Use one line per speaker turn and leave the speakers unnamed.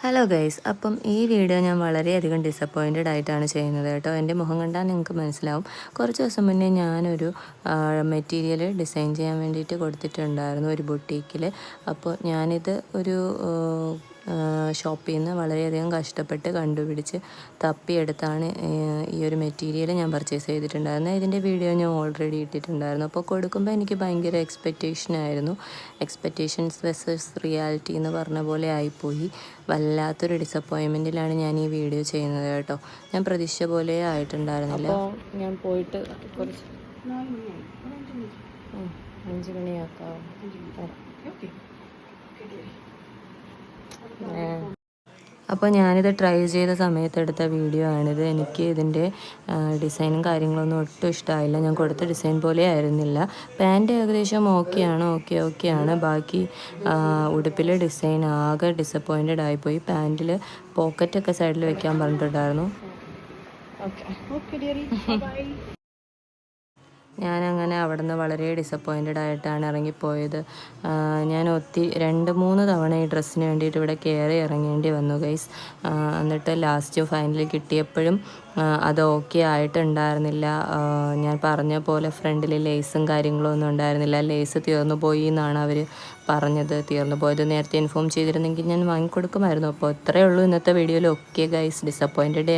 Hello guys, അപ്പം ഈ video ഞാൻ വളരെയധികം ഡിസപ്പോയിൻറ്റഡ് ആയിട്ടാണ് ചെയ്യുന്നത് കേട്ടോ. എൻ്റെ മുഖം കണ്ടാൽ നിങ്ങൾക്ക് മനസ്സിലാവും. കുറച്ച് ദിവസം മുന്നേ ഞാനൊരു മെറ്റീരിയൽ ഡിസൈൻ ചെയ്യാൻ വേണ്ടിയിട്ട് കൊടുത്തിട്ടുണ്ടായിരുന്നു ഒരു ബുട്ടീക്കിൽ. അപ്പോൾ ഞാനിത് ഒരു ഷോപ്പിൽ നിന്ന് വളരെയധികം കഷ്ടപ്പെട്ട് കണ്ടുപിടിച്ച് തപ്പിയെടുത്താണ് ഈ ഒരു മെറ്റീരിയൽ ഞാൻ പർച്ചേസ് ചെയ്തിട്ടുണ്ടായിരുന്നത്. ഇതിൻ്റെ വീഡിയോ ഞാൻ ഓൾറെഡി ഇട്ടിട്ടുണ്ടായിരുന്നു. അപ്പോൾ കൊടുക്കുമ്പോൾ എനിക്ക് ഭയങ്കര എക്സ്പെക്റ്റേഷനായിരുന്നു. എക്സ്പെക്റ്റേഷൻസ് വെസസ് റിയാലിറ്റി എന്ന് പറഞ്ഞ പോലെ ആയിപ്പോയി. വല്ലാത്തൊരു ഡിസപ്പോയിൻമെൻറ്റിലാണ് ഞാൻ ഈ വീഡിയോ ചെയ്യുന്നത് കേട്ടോ. ഞാൻ പ്രതീക്ഷ പോലെ ആയിട്ടുണ്ടായിരുന്നില്ല. അപ്പോൾ ഞാൻ പോയിട്ട് കുറച്ച് 5 മണിയാക്കാം. അപ്പോൾ ഞാനിത് ട്രൈ ചെയ്ത സമയത്ത് എടുത്ത വീഡിയോ ആണിത്. എനിക്ക് ഇതിൻ്റെ ഡിസൈനും കാര്യങ്ങളൊന്നും ഒട്ടും ഇഷ്ടമായില്ല. ഞാൻ കൊടുത്ത ഡിസൈൻ പോലെ ആയിരുന്നില്ല. പാൻറ്റ് ഏകദേശം ഓക്കെയാണ്. ബാക്കി ഉടുപ്പിലെ ഡിസൈൻ ആകെ ഡിസപ്പോയിൻറ്റഡ് ആയിപ്പോയി. പാൻറ്റിൽ പോക്കറ്റൊക്കെ സൈഡിൽ വെക്കാൻ പറഞ്ഞിട്ടുണ്ടായിരുന്നു. ഞാനങ്ങനെ അവിടെ നിന്ന് വളരെ ഡിസപ്പോയിൻറ്റഡ് ആയിട്ടാണ് ഇറങ്ങിപ്പോയത്. ഞാൻ 2-3 തവണ ഈ ഡ്രസ്സിന് വേണ്ടിയിട്ട് ഇവിടെ കയറി ഇറങ്ങേണ്ടി വന്നു ഗൈസ്. എന്നിട്ട് ലാസ്റ്റ് ഫൈനലി കിട്ടിയപ്പോഴും അത് ഓക്കെ ആയിട്ടുണ്ടായിരുന്നില്ല. ഞാൻ പറഞ്ഞ പോലെ ഫ്രണ്ടിൽ ലേസും കാര്യങ്ങളും ഒന്നും ഉണ്ടായിരുന്നില്ല. ലേസ് തീർന്നു പോയി എന്നാണ് അവർ പറഞ്ഞത്. തീർന്നു പോയത് നേരത്തെ ഇൻഫോം ചെയ്തിരുന്നെങ്കിൽ ഞാൻ വാങ്ങിക്കൊടുക്കുമായിരുന്നു. അപ്പോൾ ഇത്രയേ ഉള്ളൂ ഇന്നത്തെ വീഡിയോയിൽ. Okay guys, disappointed